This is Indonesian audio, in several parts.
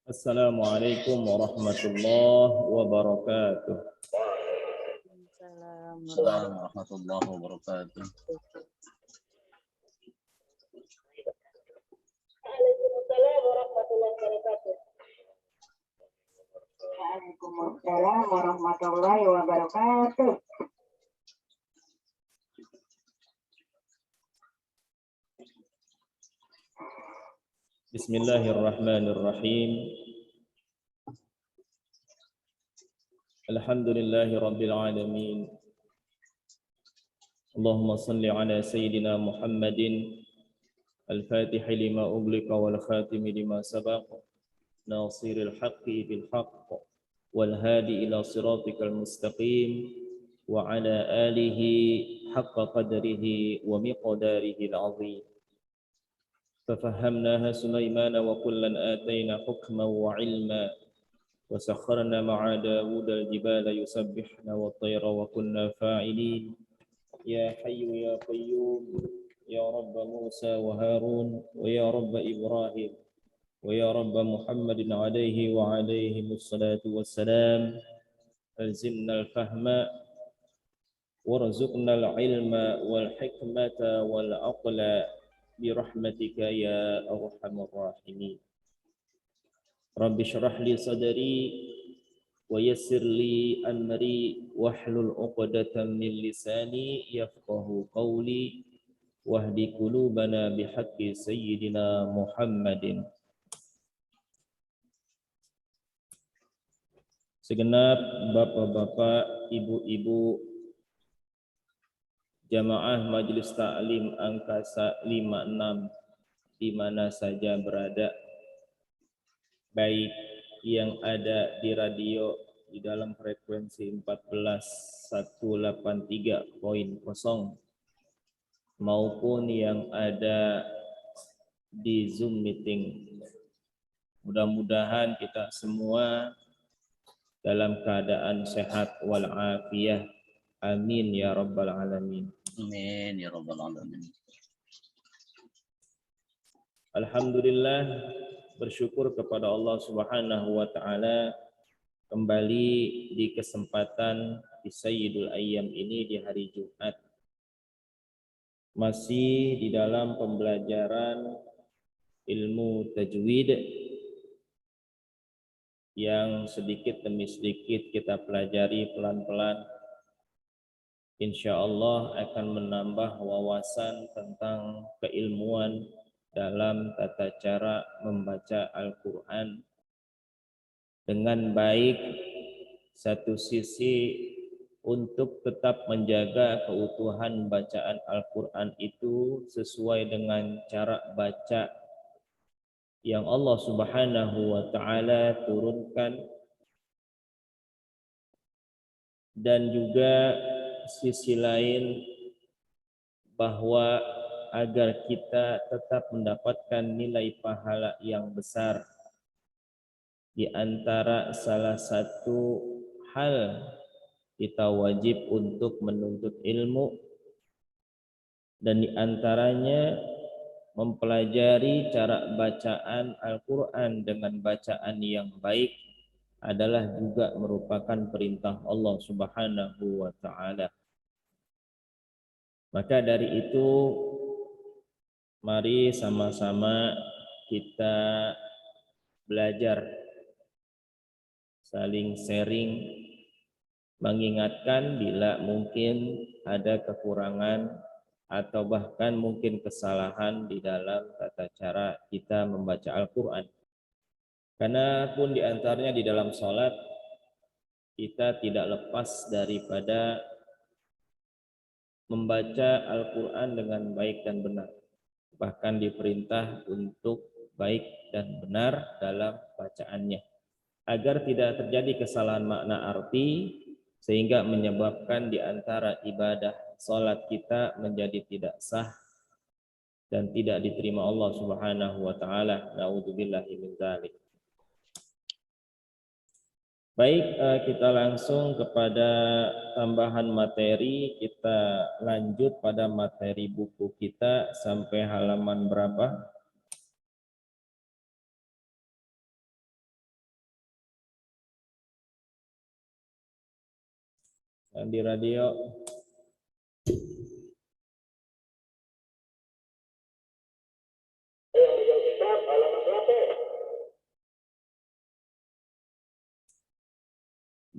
Assalamualaikum warahmatullahi wabarakatuh. Assalamualaikum warahmatullahi wabarakatuh. Waalaikumsalam warahmatullahi wabarakatuh. Waalaikumsalam warahmatullahi wabarakatuh. Bismillahirrahmanirrahim. Alhamdulillahi rabbil alamin. Allahumma salli ala sayyidina Muhammadin al-fatih lima ughliqa wal khatim lima sabaq nasiril haqqi bil haqq wal hadi ila siratikal mustaqim wa ala alihi haqqa qadrihi wa miqdarihi al-azim. ففهمناها سليمان وكلا آتينا حكما وعلما وسخرنا مع داود الجبال يسبحن والطير وكنا فاعلين يا حي يا قيوم يا رب موسى وهارون ويا رب إبراهيم ويا رب محمد عليه وعليهم الصلاة والسلام ألزمنا الفهم وارزقنا العلم والحكمة والعقل برحمتك يا أرحم الراحمين رب اشرح لي صدري ويسر لي أمري واحلل عقدة من لساني يفقه قولي واهد قلوبنا بحق سيدنا محمد. Segenap bapak-bapak, ibu-ibu jamaah Majelis Ta'lim Angkasa 56 di mana saja berada, baik yang ada di radio di dalam frekuensi 14183.0 maupun yang ada di Zoom meeting. Mudah-mudahan kita semua dalam keadaan sehat walafiat. Amin ya rabbal alamin. Amin ya rabbal alamin. Alhamdulillah, bersyukur kepada Allah Subhanahu wa taala kembali di kesempatan di Sayyidul Ayyam ini di hari Jumat. Masih di dalam pembelajaran ilmu tajwid yang sedikit demi sedikit kita pelajari pelan-pelan. Insya Allah akan menambah wawasan tentang keilmuan dalam tata cara membaca Al-Quran dengan baik. Satu sisi untuk tetap menjaga keutuhan bacaan Al-Quran itu sesuai dengan cara baca yang Allah Subhanahu wa ta'ala turunkan, dan juga sisi lain bahwa agar kita tetap mendapatkan nilai pahala yang besar, di antara salah satu hal kita wajib untuk menuntut ilmu, dan di antaranya mempelajari cara bacaan Al-Quran dengan bacaan yang baik adalah juga merupakan perintah Allah Subhanahu wa ta'ala. Maka dari itu, mari sama-sama kita belajar, saling sharing, mengingatkan bila mungkin ada kekurangan atau bahkan mungkin kesalahan di dalam tata cara kita membaca Al-Quran. Karena pun di antaranya di dalam sholat kita tidak lepas daripada membaca Al-Quran dengan baik dan benar. Bahkan diperintah untuk baik dan benar dalam bacaannya, agar tidak terjadi kesalahan makna arti sehingga menyebabkan di antara ibadah sholat kita menjadi tidak sah dan tidak diterima Allah Subhanahu wa ta'ala. Na'udzubillahi min dzalik. Baik, kita langsung kepada tambahan materi. Kita lanjut pada materi buku kita sampai halaman berapa? yang di radio.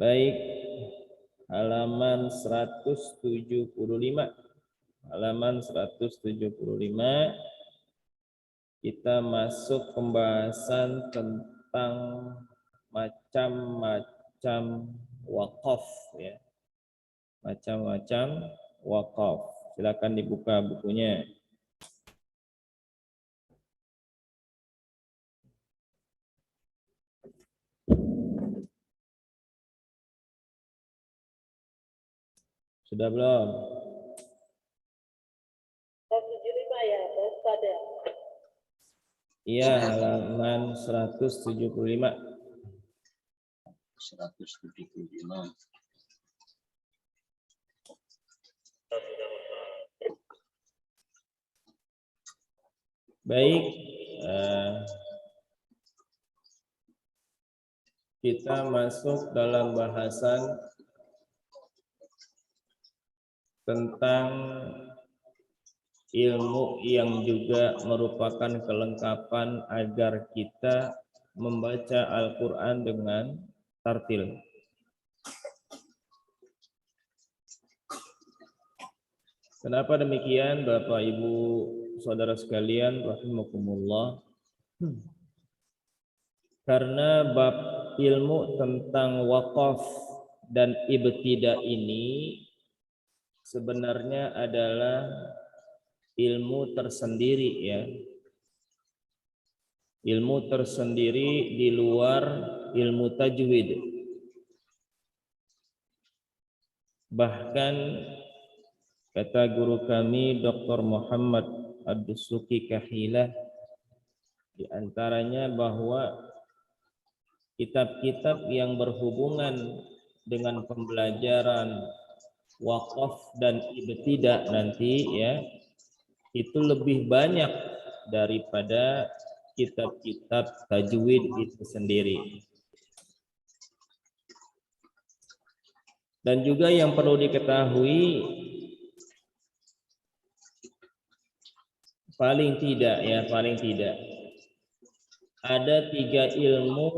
Baik, halaman 175. Halaman 175 kita masuk pembahasan tentang macam-macam wakaf ya. Macam-macam wakaf. Silakan dibuka bukunya. Sudah belum? 175 ya, Ustaz ya. Iya, halaman 175. 175. Baik, kita masuk dalam bahasan tentang ilmu yang juga merupakan kelengkapan agar kita membaca Al-Quran dengan tartil. Kenapa demikian Bapak Ibu Saudara sekalian rahimakumullah? Karena bab ilmu tentang wakaf dan ibtida ini sebenarnya adalah ilmu tersendiri ya. Ilmu tersendiri di luar ilmu tajwid. Bahkan kata guru kami Dr. Muhammad Ad-Dusuki Kahilah di antaranya bahwa kitab-kitab yang berhubungan dengan pembelajaran wakaf dan ibtida nanti ya itu lebih banyak daripada kitab-kitab tajwid itu sendiri. Dan juga yang perlu diketahui paling tidak ada 3 ilmu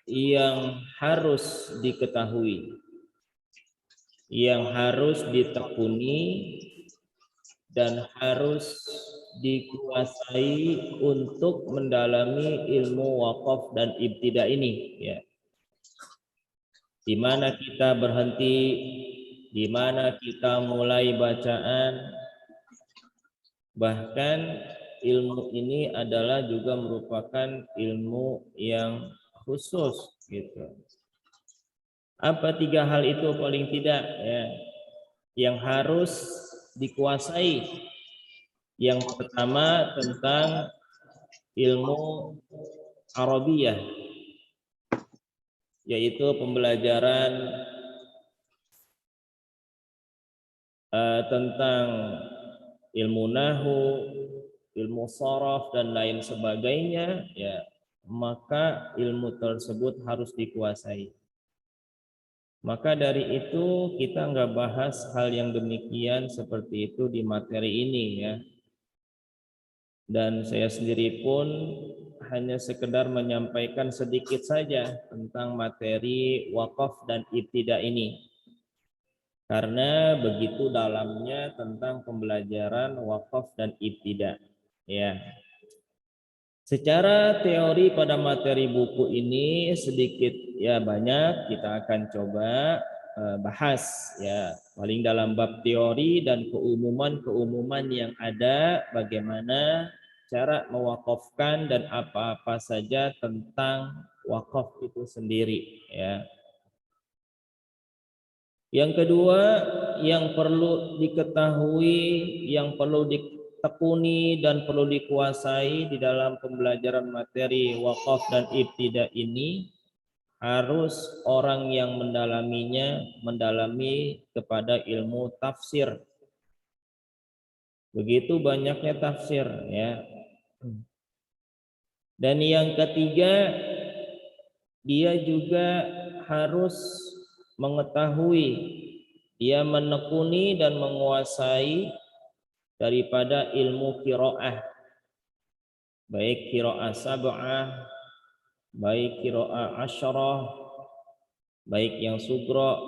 yang harus diketahui, yang harus ditekuni dan harus dikuasai untuk mendalami ilmu wakaf dan ibtida ini ya. Di mana kita berhenti, di mana kita mulai bacaan, bahkan ilmu ini adalah juga merupakan ilmu yang khusus gitu. Apa 3 hal itu paling tidak ya yang harus dikuasai? Yang pertama tentang ilmu Arabiyah, yaitu pembelajaran tentang ilmu nahwu, ilmu sharaf dan lain sebagainya ya, maka ilmu tersebut harus dikuasai. Maka dari itu kita nggak bahas hal yang demikian seperti itu di materi ini ya. Dan saya sendiri pun hanya sekedar menyampaikan sedikit saja tentang materi wakaf dan ibtida ini. Karena begitu dalamnya tentang pembelajaran wakaf dan ibtida. Ya. Secara teori pada materi buku ini sedikit ya banyak kita akan coba bahas ya, paling dalam bab teori dan keumuman yang ada, bagaimana cara mewakafkan dan apa-apa saja tentang wakaf itu sendiri ya. Yang kedua yang perlu diketahui, yang perlu ditekuni dan perlu dikuasai di dalam pembelajaran materi wakaf dan ibtida ini, harus orang yang mendalaminya mendalami kepada ilmu tafsir. Begitu banyaknya tafsir ya. Dan yang ketiga, dia juga harus mengetahui, dia menekuni dan menguasai daripada ilmu qiraah, baik qiraah sab'ah, baik qiraah asyarah, baik yang sugra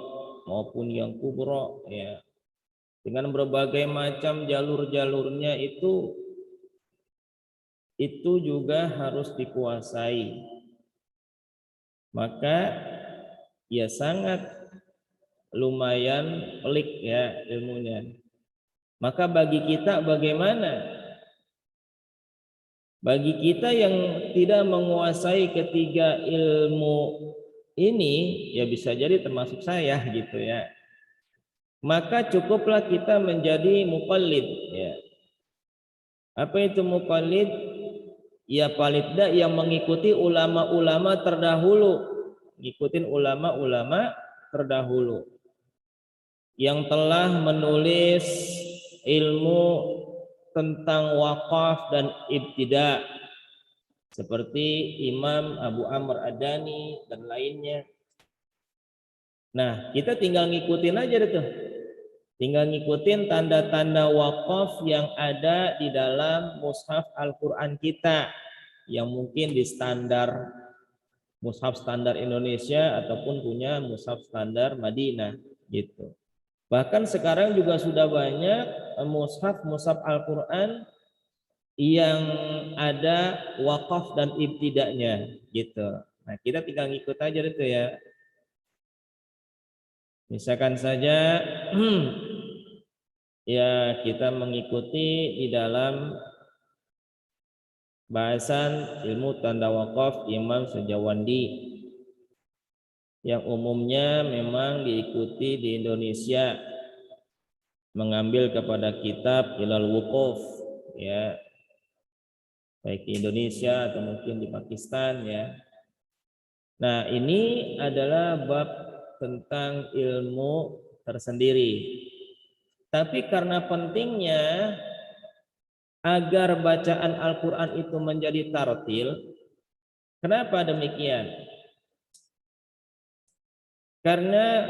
maupun yang kubra, ya, dengan berbagai macam jalur-jalurnya itu juga harus dikuasai. Maka ya sangat lumayan pelik ya ilmunya. Maka bagi kita bagaimana? Bagi kita yang tidak menguasai ketiga ilmu ini, ya bisa jadi termasuk saya gitu ya. Maka cukuplah kita menjadi muqallid ya. Apa itu muqallid? Ya paling tidak yang mengikuti ulama-ulama terdahulu, ngikutin ulama-ulama terdahulu yang telah menulis ilmu tentang wakaf dan ibtida, seperti Imam Abu Amr Ad-Dani dan lainnya. Nah, kita tinggal ngikutin aja tuh. Tinggal ngikutin tanda-tanda wakaf yang ada di dalam mushaf Al-Quran kita, yang mungkin di standar mushaf standar Indonesia ataupun punya mushaf standar Madinah gitu. Bahkan sekarang juga sudah banyak mushaf Al-Quran yang ada wakaf dan ibtidanya gitu. Nah, kita tinggal ngikut aja itu ya. Misalkan saja ya kita mengikuti di dalam bahasan ilmu tanda wakaf Imam Sejawandi yang umumnya memang diikuti di Indonesia, mengambil kepada kitab Ilal Wuquf ya, baik di Indonesia atau mungkin di Pakistan ya. Nah, ini adalah bab tentang ilmu tersendiri. Tapi karena pentingnya agar bacaan Al-Quran itu menjadi tartil, kenapa demikian? Karena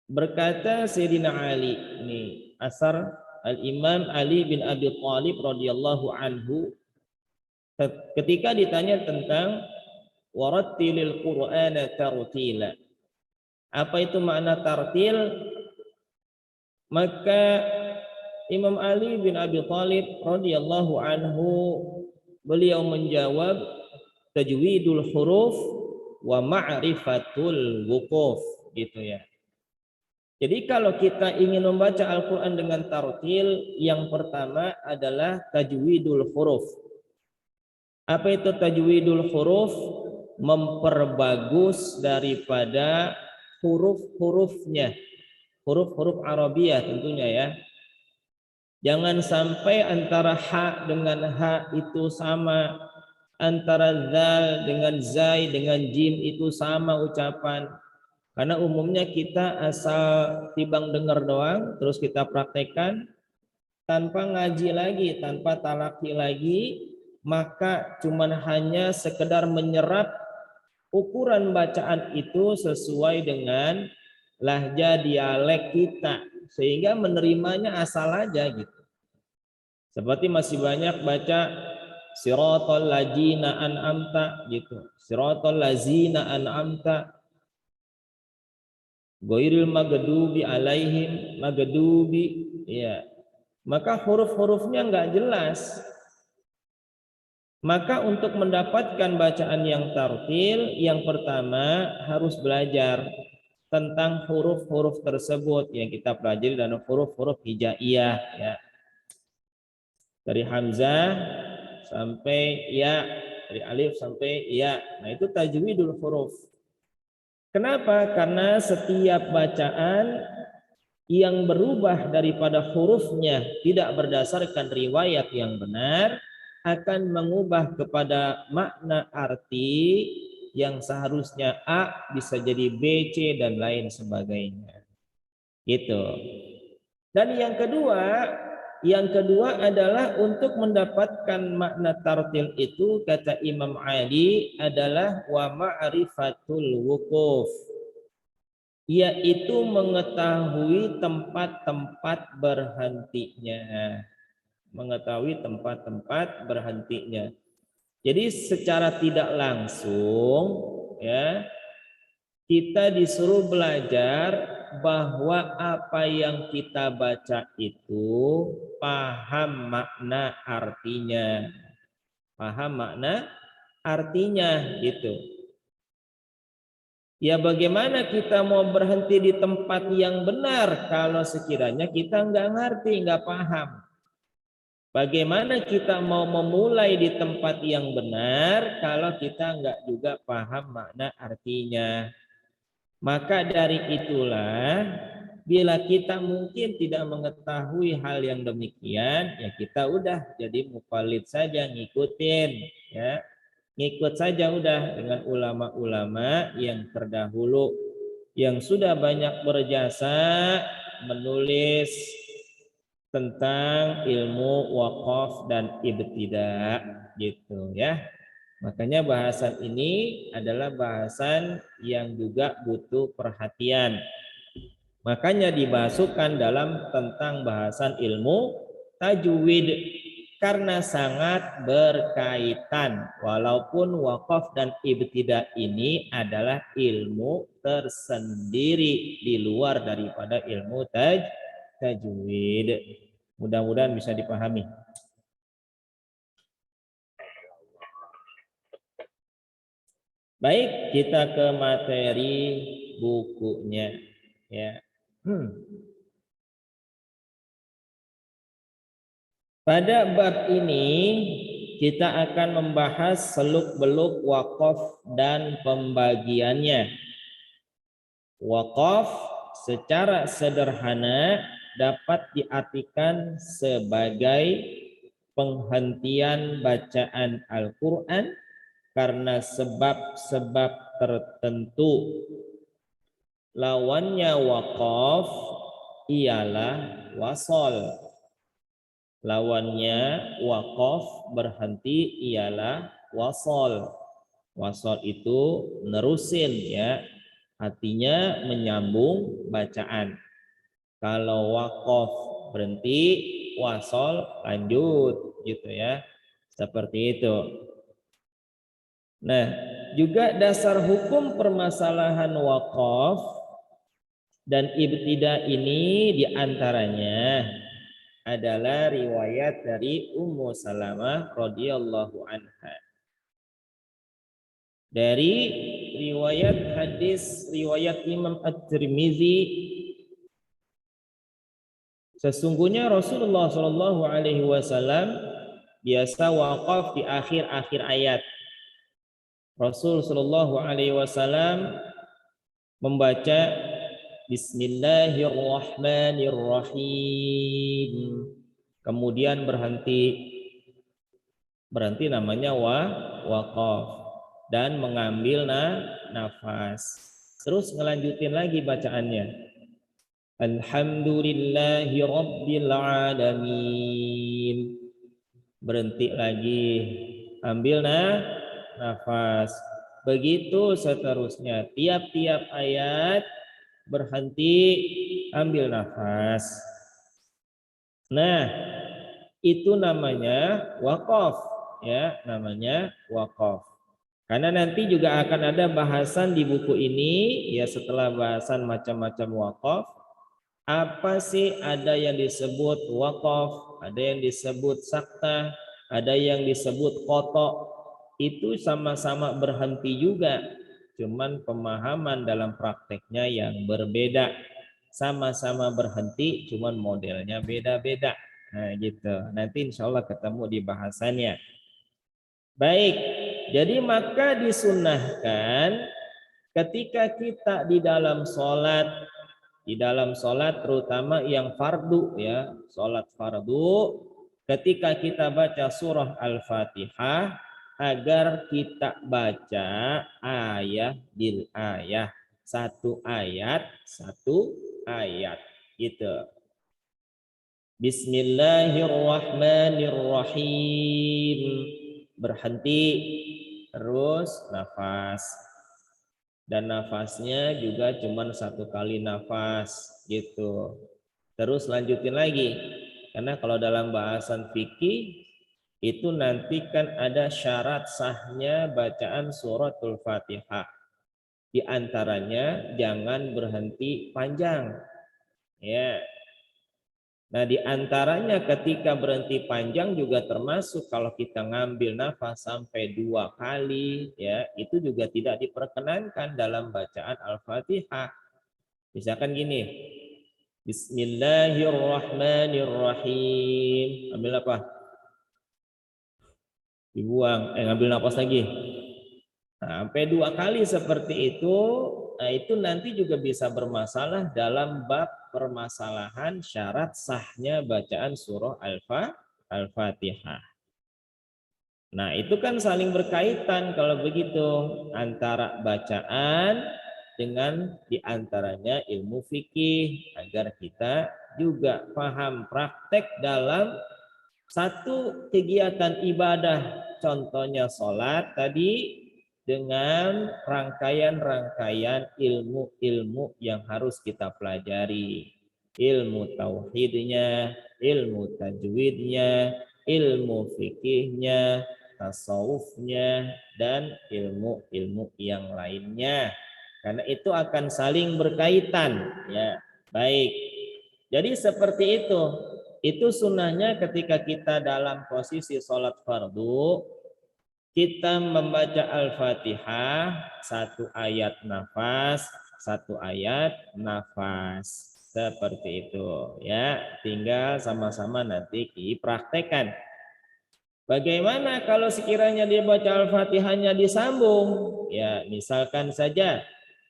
berkata Sayyidina Ali, ini asar Al-Imam Ali bin Abi Thalib radhiyallahu anhu, ketika ditanya tentang warattilil Qur'ana tartila, apa itu makna tartil? Maka Imam Ali bin Abi Thalib radhiyallahu anhu beliau menjawab, tajwidul huruf wa ma'rifatul wuquf, gitu ya. Jadi kalau kita ingin membaca Al-Quran dengan tartil, yang pertama adalah tajwidul huruf. Apa itu tajwidul huruf? Memperbagus daripada huruf-hurufnya, huruf-huruf Arabiyah tentunya ya. Jangan sampai antara ha dengan ha itu sama, antara zal dengan zai dengan jim itu sama ucapan. Karena umumnya kita asal tibang dengar doang, terus kita praktekkan tanpa ngaji lagi, tanpa talaki lagi, maka cuman hanya sekedar menyerap ukuran bacaan itu sesuai dengan lahja dialek kita, sehingga menerimanya asal aja gitu. Seperti masih banyak baca siratal ladzina an'amta gitu, siratal ladzina an'amta, ghairil maghdubi alaihim, maghdubi ya. Maka huruf-hurufnya enggak jelas. Maka untuk mendapatkan bacaan yang tartil, yang pertama harus belajar tentang huruf-huruf tersebut yang kita pelajari dan huruf-huruf hijaiyah ya. Dari hamzah sampai ya, dari alif sampai ya. Nah, itu tajwidul huruf. Kenapa? Karena setiap bacaan yang berubah daripada hurufnya tidak berdasarkan riwayat yang benar akan mengubah kepada makna arti yang seharusnya A bisa jadi B, C dan lain sebagainya. Gitu. Dan yang kedua, yang kedua adalah untuk mendapatkan makna tartil itu kata Imam Ali adalah wa ma'rifatul wukuf, yaitu mengetahui tempat-tempat berhentinya, mengetahui tempat-tempat berhentinya. Jadi secara tidak langsung ya kita disuruh belajar bahwa apa yang kita baca itu paham makna artinya. Paham makna artinya gitu. Ya bagaimana kita mau berhenti di tempat yang benar kalau sekiranya kita nggak ngerti, nggak paham. Bagaimana kita mau memulai di tempat yang benar kalau kita nggak juga paham makna artinya. Maka dari itulah bila kita mungkin tidak mengetahui hal yang demikian, ya kita udah jadi mufalid saja, ngikutin ya. Ngikut saja udah dengan ulama-ulama yang terdahulu yang sudah banyak berjasa menulis tentang ilmu wakaf dan ibtida gitu ya. Makanya bahasan ini adalah bahasan yang juga butuh perhatian. Makanya dimasukkan dalam tentang bahasan ilmu tajwid karena sangat berkaitan. Walaupun wakaf dan ibtida ini adalah ilmu tersendiri di luar daripada ilmu tajwid. Mudah-mudahan bisa dipahami. Baik, kita ke materi bukunya ya. Pada bab ini kita akan membahas seluk-beluk wakaf dan pembagiannya. Wakaf secara sederhana dapat diartikan sebagai penghentian bacaan Al-Quran karena sebab-sebab tertentu. Lawannya wakaf ialah wasol. Lawannya wakaf berhenti ialah wasol. Wasol itu nerusin ya, artinya menyambung bacaan. Kalau wakaf berhenti, wasol lanjut gitu ya. Seperti itu. Nah, juga dasar hukum permasalahan wakaf dan ibtida ini diantaranya adalah riwayat dari Ummu Salamah radhiyallahu anha. Dari riwayat Imam At-Tirmizi, sesungguhnya Rasulullah Shallallahu Alaihi Wasallam biasa wakaf di akhir-akhir ayat. Rasul Shallallahu Alaihi Wasallam membaca Bismillahirrahmanirrahim, kemudian berhenti namanya wakaf dan mengambil nafas, terus ngelanjutin lagi bacaannya. Alhamdulillahi Rabbil Alamin, berhenti lagi, ambil nafas. Begitu seterusnya, tiap-tiap ayat berhenti, ambil nafas. Nah, itu namanya wakaf ya, namanya wakaf. Karena nanti juga akan ada bahasan di buku ini ya, setelah bahasan macam-macam wakaf. Apa sih, ada yang disebut wakaf, ada yang disebut sakta, ada yang disebut kotok. Itu sama-sama berhenti juga, cuman pemahaman dalam prakteknya yang berbeda. Sama-sama berhenti, cuman modelnya beda-beda. Nah gitu, nanti insya Allah ketemu di bahasannya. Baik, jadi maka disunahkan ketika kita di dalam sholat terutama yang fardu ya, sholat fardu, ketika kita baca surah Al-Fatihah, agar kita baca ayat bil ayat, satu ayat gitu. Bismillahirrahmanirrahim. Berhenti, terus nafas. Dan nafasnya juga cuma 1 kali nafas gitu. Terus lanjutin lagi. Karena kalau dalam bahasan fikih itu nanti kan ada syarat sahnya bacaan suratul Fatihah. Di antaranya jangan berhenti panjang. Ya. Nah, di antaranya ketika berhenti panjang juga termasuk kalau kita ngambil nafas sampai 2 kali, ya, itu juga tidak diperkenankan dalam bacaan Al-Fatihah. Misalkan gini, Bismillahirrahmanirrahim. Ambil apa? Dibuang, ngambil nafas lagi. Nah, sampai 2 kali seperti itu, nah itu nanti juga bisa bermasalah dalam bab permasalahan syarat sahnya bacaan surah Al-Fatihah. Nah, itu kan saling berkaitan kalau begitu antara bacaan dengan diantaranya ilmu fikih agar kita juga paham praktek dalam satu kegiatan ibadah, contohnya sholat tadi, dengan rangkaian-rangkaian ilmu-ilmu yang harus kita pelajari. Ilmu tauhidnya, ilmu tajwidnya, ilmu fikihnya, tasawufnya, dan ilmu-ilmu yang lainnya. Karena itu akan saling berkaitan. Ya, baik. Jadi seperti itu. Itu sunnahnya ketika kita dalam posisi sholat fardu, kita membaca Al-Fatihah 1 ayat nafas, 1 ayat nafas. Seperti itu ya. Tinggal sama-sama nanti dipraktekkan. Bagaimana kalau sekiranya dibaca Al-Fatihahnya disambung? Ya, misalkan saja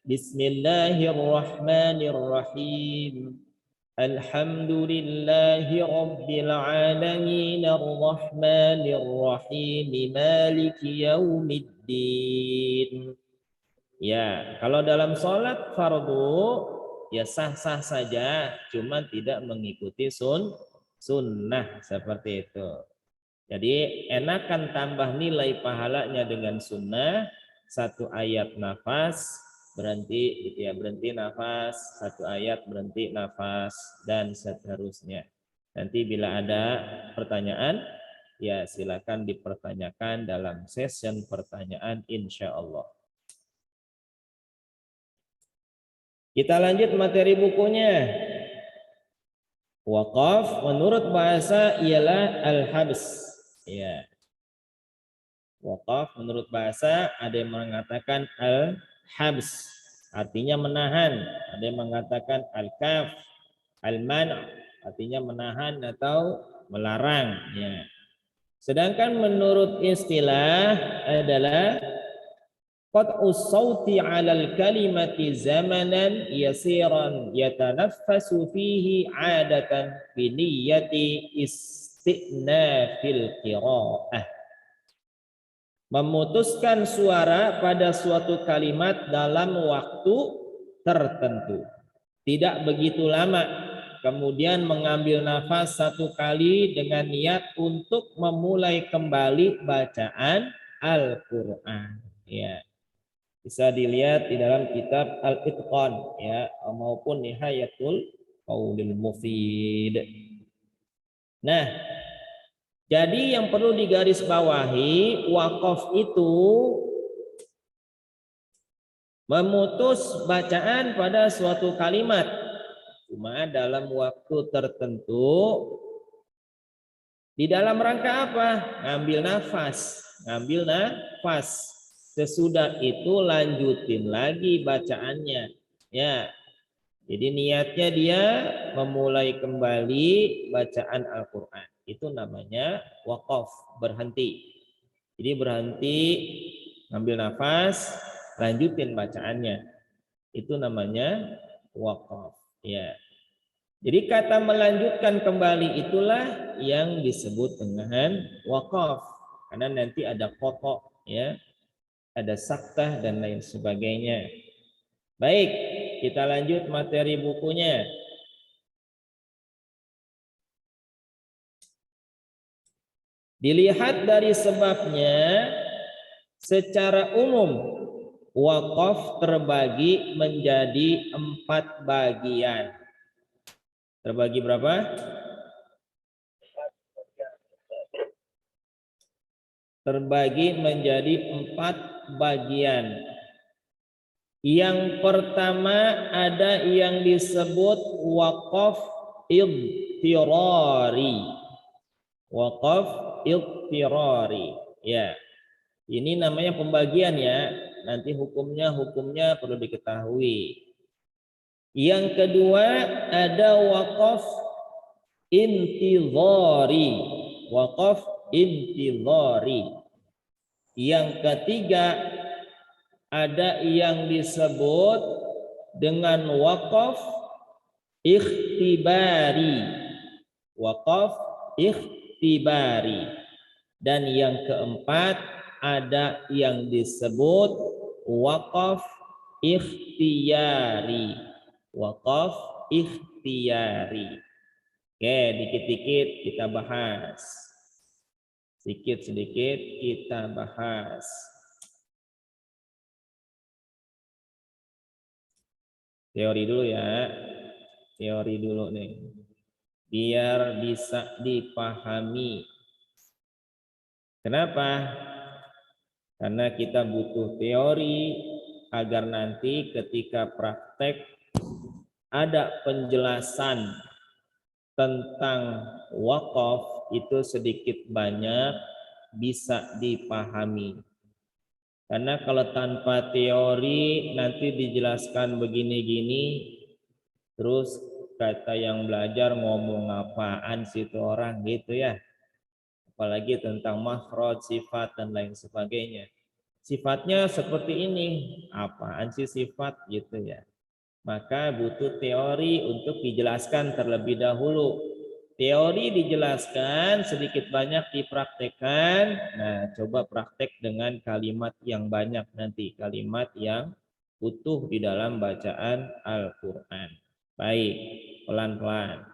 Bismillahirrahmanirrahim. Alhamdulillahi Rabbil Alamin Ar-Rahmanir Rahim Maliki Yaumiddin. Ya, kalau dalam sholat fardu ya sah-sah saja, cuma tidak mengikuti sunnah seperti itu. Jadi enakan tambah nilai pahalanya dengan sunnah, 1 ayat nafas, berhenti gitu ya, berhenti nafas, 1 ayat berhenti nafas, dan seterusnya. Nanti bila ada pertanyaan ya silakan dipertanyakan dalam session pertanyaan insya Allah. Kita lanjut materi bukunya. Waqaf menurut bahasa ialah al-habs. Ya. Waqaf menurut bahasa ada yang mengatakan al-habs, artinya menahan, ada yang mengatakan al-kaf, al-man', artinya menahan atau melarang ya. Sedangkan menurut istilah adalah qat'us sauti 'alal kalimati zamanan yasiran yatanaffasu fihi 'adatan bi niyyati istinafil qira'ah. Memutuskan suara pada suatu kalimat dalam waktu tertentu. Tidak begitu lama. Kemudian mengambil nafas 1 kali dengan niat untuk memulai kembali bacaan Al-Quran. Ya. Bisa dilihat di dalam kitab Al-Itqan ya, maupun Nihayatul Qaulil Mufid. Nah, jadi yang perlu digarisbawahi, wakaf itu memutus bacaan pada suatu kalimat cuma dalam waktu tertentu. Di dalam rangka apa? Ngambil nafas. Sesudah itu lanjutin lagi bacaannya. Ya. Jadi niatnya dia memulai kembali bacaan Al-Quran. Itu namanya waqaf, berhenti. Jadi berhenti, ngambil nafas, lanjutin bacaannya. Itu namanya waqaf. Ya. Jadi kata melanjutkan kembali itulah yang disebut dengan waqaf. Karena nanti ada qata, ya, ada saktah dan lain sebagainya. Baik, kita lanjut materi bukunya. Dilihat dari sebabnya, secara umum wakaf terbagi menjadi 4 bagian. Terbagi berapa? Terbagi menjadi 4 bagian. Yang pertama ada yang disebut wakaf idtirari. Wakaf idtirari. Ya, ini namanya pembagian ya. Nanti hukumnya perlu diketahui. Yang kedua ada wakaf intidhari. Wakaf intidhari. Yang ketiga ada yang disebut dengan wakaf ikhtibari. Wakaf ikhtibari. Dan yang keempat ada yang disebut wakaf ikhtiyari. Wakaf ikhtiyari. Oke, dikit-dikit kita bahas. Sedikit-sedikit kita bahas. Teori dulu ya. Teori dulu nih. Biar bisa dipahami. Kenapa? Karena kita butuh teori agar nanti ketika praktek ada penjelasan tentang wakaf itu sedikit banyak bisa dipahami. Karena kalau tanpa teori nanti dijelaskan begini-gini, terus kata yang belajar ngomong apaan sih itu orang gitu ya. Apalagi tentang makhraj, sifat dan lain sebagainya. Sifatnya seperti ini, apaan sih sifat gitu ya. Maka butuh teori untuk dijelaskan terlebih dahulu. Teori dijelaskan, sedikit banyak dipraktekkan. Nah, coba praktek dengan kalimat yang banyak nanti. Kalimat yang utuh di dalam bacaan Al-Quran. Baik, pelan-pelan.